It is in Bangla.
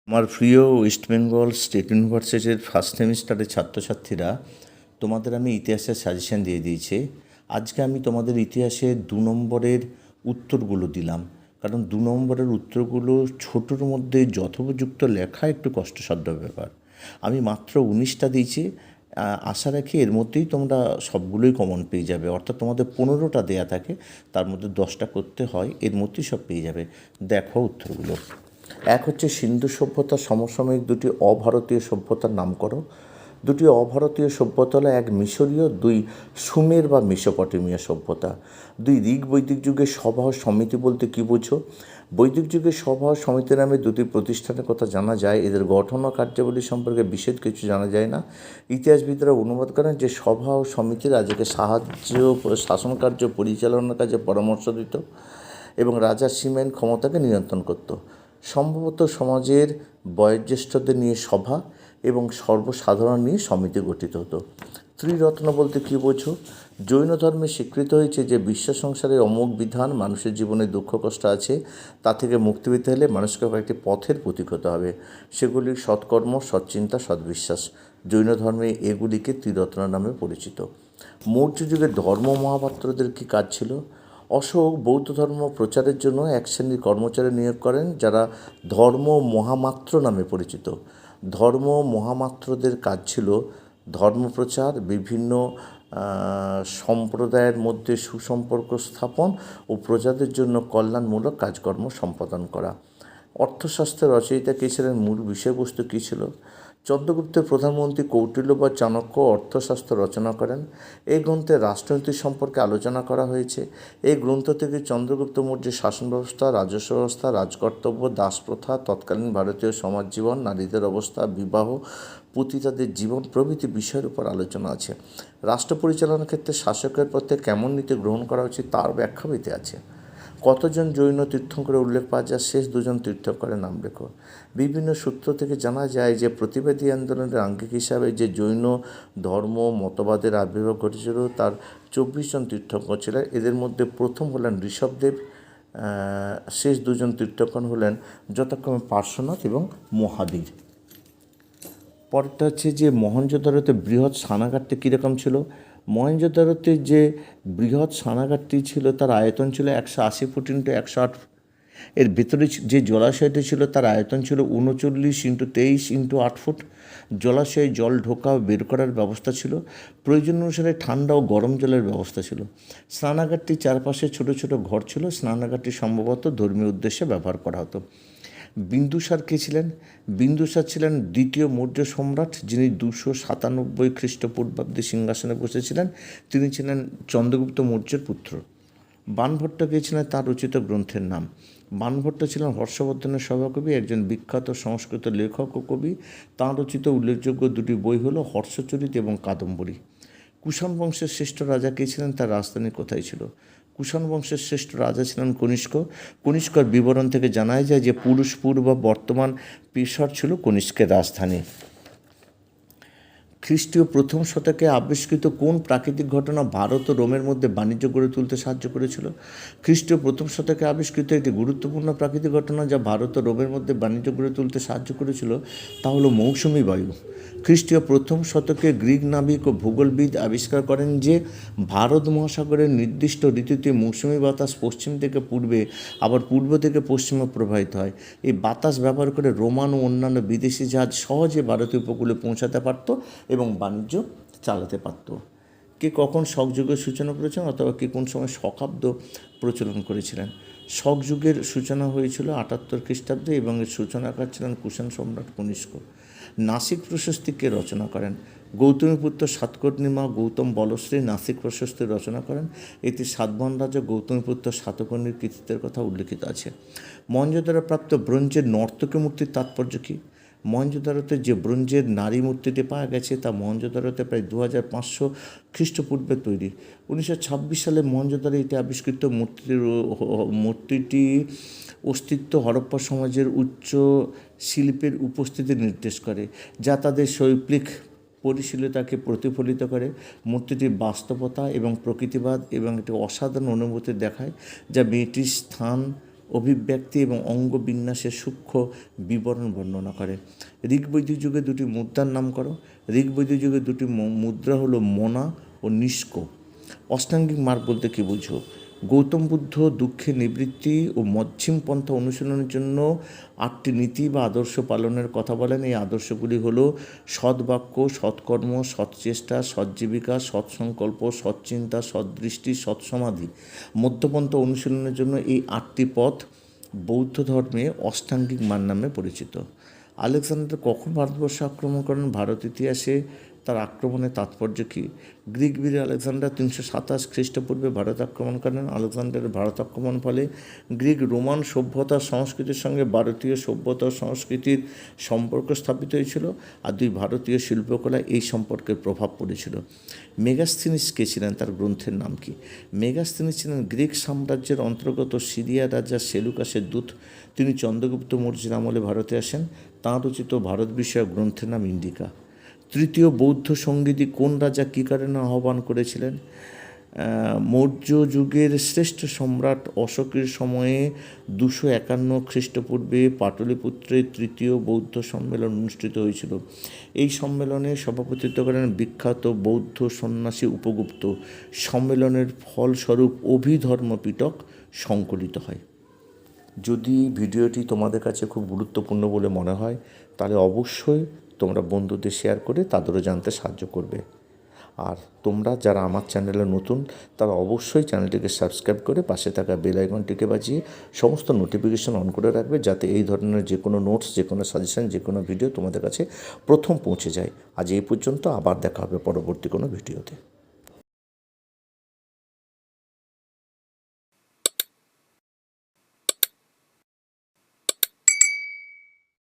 আমার প্রিয় ওয়েস্ট বেঙ্গল স্টেট ইউনিভার্সিটির ফার্স্ট সেমিস্টারের ছাত্রছাত্রীরা, তোমাদের আমি ইতিহাসের সাজেশন দিয়ে দিয়েছি। আজকে আমি তোমাদের ইতিহাসের 2 নম্বরের উত্তরগুলো দিলাম, কারণ 2 নম্বরের উত্তরগুলো ছোটোর মধ্যে যথোপযুক্ত লেখা একটু কষ্টসাধ্য ব্যাপার। আমি মাত্র 19টা দিয়েছি। আশা রাখি এর মধ্যেই তোমরা সবগুলোই কমন পেয়ে যাবে, অর্থাৎ তোমাদের 15টা দেয়া থাকে, তার মধ্যে 10টা করতে হয়, এর মধ্যেই সব পেয়ে যাবে। দেখো উত্তরগুলো। এক হচ্ছে সিন্ধু সভ্যতার সমসাময়িক দুটি অভারতীয় সভ্যতার নাম করো। দুটি অভারতীয় সভ্যতা হলো, এক মিশরীয়, দুই সুমের বা মেসোপটেমিয়া সভ্যতা। দুই ঋগ বৈদিক যুগের সভা ও সমিতি বলতে কী বোঝো? বৈদিক যুগের সভা ও সমিতি নামে দুটি প্রতিষ্ঠানের কথা জানা যায়, এদের গঠন ও কার্যাবলী সম্পর্কে বিশেষ কিছু জানা যায় না। ইতিহাসবিদরা অনুবাদ করেন যে সভা ও সমিতি রাজাকে শাসন কার্য পরিচালনার কাজে পরামর্শ দিত এবং রাজার সীমাহীন ক্ষমতাকে নিয়ন্ত্রণ করত। সম্ভবত সমাজের বয়োজ্যেষ্ঠদের নিয়ে সভা এবং সর্বসাধারণ নিয়ে সমিতি গঠিত হতো। ত্রিরত্ন বলতে কী বোঝো? জৈন ধর্মে স্বীকৃত হয়েছে যে বিশ্ব সংসারের অমোঘ বিধান, মানুষের জীবনে দুঃখ কষ্ট আছে, তা থেকে মুক্তি পেতে হলে মানুষকে কয়েকটি পথের প্রতীক হতে হবে। সেগুলি সৎকর্ম, সৎচিন্তা, সদ্বিশ্বাস। জৈন ধর্মে এগুলিকে ত্রিরত্ন নামে পরিচিত। মৌর্য যুগে ধর্ম মহাপাত্রদের কী কাজ ছিল? অশোক বৌদ্ধ ধর্ম প্রচারের জন্য এক শ্রেণীর কর্মচারী নিয়োগ করেন, যারা ধর্ম মহামাত্র নামে পরিচিত। ধর্ম মহামাত্রদের কাজ ছিল ধর্মপ্রচার, বিভিন্ন সম্প্রদায়ের মধ্যে সুসম্পর্ক স্থাপন ও প্রজাদের জন্য কল্যাণমূলক কাজকর্ম সম্পাদন করা। অর্থশাস্ত্রের রচয়িতা কে ছিলেন? মূল বিষয়বস্তু কী ছিল? চন্দ্রগুপ্তের প্রধানমন্ত্রী কৌটিল্য বা চাণক্য অর্থশাস্ত্র রচনা করেন। এই গ্রন্থে রাষ্ট্রনীতি সম্পর্কে আলোচনা করা হয়েছে। এই গ্রন্থ থেকে চন্দ্রগুপ্ত মৌর্যের শাসন ব্যবস্থা, রাজস্ব ব্যবস্থা, রাজকর্তব্য, দাসপ্রথা, তৎকালীন ভারতীয় সমাজ জীবন, নারীদের অবস্থা, বিবাহ, পতিতাদের জীবন প্রভৃতি বিষয়ের উপর আলোচনা আছে। রাষ্ট্র পরিচালনার ক্ষেত্রে শাসকের পথে কেমন নীতি গ্রহণ করা উচিত তার ব্যাখ্যা পেতে আছে। কতজন জৈন তীর্থঙ্করের উল্লেখ পাওয়া যায়? শেষ 2জন তীর্থঙ্করের নাম লেখো। বিভিন্ন সূত্র থেকে জানা যায় যে প্রতিবাদী আন্দোলনের আঙ্গিক হিসাবে যে জৈন ধর্ম মতবাদের আবির্ভাব ঘটেছিল তার 24জন তীর্থঙ্কর ছিলেন। এদের মধ্যে প্রথম হলেন ঋষভদেব, শেষ 2জন তীর্থঙ্কর হলেন যথাক্রমে পার্শ্বনাথ এবং মহাবীর। পরেরটা হচ্ছে যে মহেঞ্জোদারোতে বৃহৎ স্নানাগারটি কীরকম ছিল? মহেঞ্জোদারোতে যে বৃহৎ স্নানাগারটি ছিল তার আয়তন ছিল 180 ফুট ইন্টু 108 ফুট। এর ভেতরে যে জলাশয়টি ছিল তার আয়তন ছিল 39 ইন্টু 23 ইন্টু 8 ফুট। জলাশয়ে জল ঢোকা ও বের করার ব্যবস্থা ছিল। প্রয়োজন অনুসারে ঠান্ডা ও গরম জলের ব্যবস্থা ছিল। স্নানাগারটির চারপাশে ছোট ছোট ঘর ছিল। স্নানাগারটি সম্ভবত ধর্মীয় উদ্দেশ্যে ব্যবহার করা হতো। বিন্দুসার কে ছিলেন? বিন্দুসার ছিলেন দ্বিতীয় মৌর্য সম্রাট, যিনি 297 খ্রিস্টপূর্বাব্দে সিংহাসনে বসেছিলেন। তিনি ছিলেন চন্দ্রগুপ্ত মৌর্যের পুত্র। বাণভট্ট কে ছিলেন? তার রচিত গ্রন্থের নাম। বাণভট্ট ছিলেন হর্ষবর্ধনের সভাকবি, একজন বিখ্যাত সংস্কৃত লেখক ও কবি। তাঁর রচিত উল্লেখযোগ্য 2টি বই হল হর্ষচরিত এবং কাদম্বরী। কুষাণ বংশের শ্রেষ্ঠ রাজা কে ছিলেন? তার রাজধানী কোথায় ছিল? কুষাণ বংশের শ্রেষ্ঠ রাজা ছিলেন কনিষ্ক। কনিষ্কর বিবরণ থেকে জানা যায় যে পুরুষপুর বা বর্তমান পেশর ছিল কনিষ্কের রাজধানী। খ্রিস্টীয় প্রথম শতকে আবিষ্কৃত কোন প্রাকৃতিক ঘটনা ভারত ও রোমের মধ্যে বাণিজ্য গড়ে তুলতে সাহায্য করেছিল? খ্রিস্টীয় প্রথম শতকে আবিষ্কৃত একটি গুরুত্বপূর্ণ প্রাকৃতিক ঘটনা যা ভারত ও রোমের মধ্যে বাণিজ্য গড়ে তুলতে সাহায্য করেছিল তা হলো মৌসুমি বায়ু। খ্রিস্টীয় প্রথম শতকে গ্রিক নাবিক ও ভূগোলবিদ আবিষ্কার করেন যে ভারত মহাসাগরের নির্দিষ্ট ঋতুতে মৌসুমি বাতাস পশ্চিম থেকে পূর্বে আবার পূর্ব থেকে পশ্চিমে প্রবাহিত হয়। এই বাতাস ব্যবহার করে রোমান ও অন্যান্য বিদেশি জাহাজ সহজে ভারতীয় উপকূলে পৌঁছাতে পারত এবং বাণিজ্য চালাতে পারত। কে কখন শক যুগের সূচনা করেছেন অথবা কে কোন সময় শকাব্দ প্রচলন করেছিলেন? শক যুগের সূচনা হয়েছিল 78 খ্রিস্টাব্দে এবং এর সূচনাকার ছিলেন কুষাণ সম্রাট কনিষ্ক। নাসিক প্রশস্তি কে রচনা করেন? গৌতমীপুত্র সাতকর্ণী গৌতম বলশ্রী নাসিক প্রশস্তি রচনা করেন। এতে সাতবাহন রাজা গৌতমীপুত্র সাতকর্ণীর কৃতিত্বের কথা উল্লেখিত আছে। মহেঞ্জোদারো প্রাপ্ত ব্রোঞ্জের নর্তকী মূর্তির তাৎপর্য কী? মহেঞ্জোদারোতে যে ব্রোঞ্জের নারী মূর্তিটি পাওয়া গেছে তা মহেঞ্জোদারোতে প্রায় 2500 খ্রিস্টপূর্বে তৈরি। 1926 সালে মহেঞ্জোদারো এটি আবিষ্কৃত মূর্তিটি অস্তিত্ব হরপ্পা সমাজের উচ্চ শিল্পের উপস্থিতি নির্দেশ করে, যা তাদের শৈল্পিক পরিশীলতাকে প্রতিফলিত করে। মূর্তিটির বাস্তবতা এবং প্রকৃতিবাদ এবং একটি অসাধারণ অনুভূতি দেখায়, যা মেয়েটির স্থান অভিব্যক্তি এবং অঙ্গবিন্যাসের সূক্ষ্ম বিবরণ বর্ণনা করে। ঋগ্বৈদিক যুগে দুটি মুদ্রার নাম করো। ঋগ্বৈদিক যুগে দুটি মুদ্রা হলো মনা ও নিষ্ক। অষ্টাঙ্গিক মার্গ বলতে কী বুঝো? গৌতম বুদ্ধ দুঃখের নিবৃত্তি ও মধ্যম পন্থা অনুশীলনের জন্য 8টি নীতি বা আদর্শ পালনের কথা বলেন। এই আদর্শগুলি হলো সদ্বাক্য, সৎকর্ম, সৎচেষ্টা, সজ্জীবিকা, সৎসংকল্প, সৎচিন্তা, সদ্দৃষ্টি, সৎসমাধি। মধ্যপন্থা অনুশীলনের জন্য এই 8টি পথ বৌদ্ধ ধর্মে অষ্টাঙ্গিক মার্গ নামে পরিচিত। আলেকজান্ডার কখন ভারতবর্ষে আক্রমণ করেন? ভারত ইতিহাসে তার আক্রমণের তাৎপর্য কী? গ্রিক বীর আলেকজান্ডার 327 খ্রিস্টপূর্বে ভারত আক্রমণ করেন। আলেকজান্ডারের ভারত আক্রমণ ফলে গ্রিক রোমান সভ্যতা সংস্কৃতির সঙ্গে ভারতীয় সভ্যতা ও সংস্কৃতির সম্পর্ক স্থাপিত হয়েছিল, আর দুই ভারতীয় শিল্পকলা এই সম্পর্কের প্রভাব পড়েছিল। মেগাস্থিনিস কে ছিলেন? তার গ্রন্থের নাম কি? মেগাস্থিনিস ছিলেন গ্রিক সাম্রাজ্যের অন্তর্গত সিরিয়া রাজা সেলুকাসের দূত। তিনি চন্দ্রগুপ্ত মৌর্যের আমলে ভারতে আসেন। তাঁর রচিত ভারত বিষয়ক গ্রন্থের নাম ইন্ডিকা। তৃতীয় বৌদ্ধ সঙ্গীতি কোন রাজা কী কারণে আহ্বান করেছিলেন? মৌর্য যুগের শ্রেষ্ঠ সম্রাট অশোকের সময়ে 251 খ্রিস্টপূর্বে পাটলিপুত্রে তৃতীয় বৌদ্ধ সম্মেলন অনুষ্ঠিত হয়েছিল। এই সম্মেলনে সভাপতিত্ব করেন বিখ্যাত বৌদ্ধ সন্ন্যাসী উপগুপ্ত। সম্মেলনের ফলস্বরূপ অভিধর্ম পিটক সংকলিত হয়। যদি ভিডিওটি তোমাদের কাছে খুব গুরুত্বপূর্ণ বলে মনে হয় তাহলে অবশ্যই তোমরা বন্ধুদের শেয়ার করে তাদেরও জানতে সাহায্য করবে। আর তোমরা যারা আমার চ্যানেলে নতুন তারা অবশ্যই চ্যানেলটিকে সাবস্ক্রাইব করে পাশে থাকা বেল আইকনটিকে বাজিয়ে সমস্ত নোটিফিকেশন অন করে রাখবে, যাতে এই ধরনের যে কোনো নোটস, যে কোনো সাজেশন, যে কোনো ভিডিও তোমাদের কাছে প্রথম পৌঁছে যায়। আজ এই পর্যন্ত, আবার দেখা হবে পরবর্তী কোনো ভিডিওতে।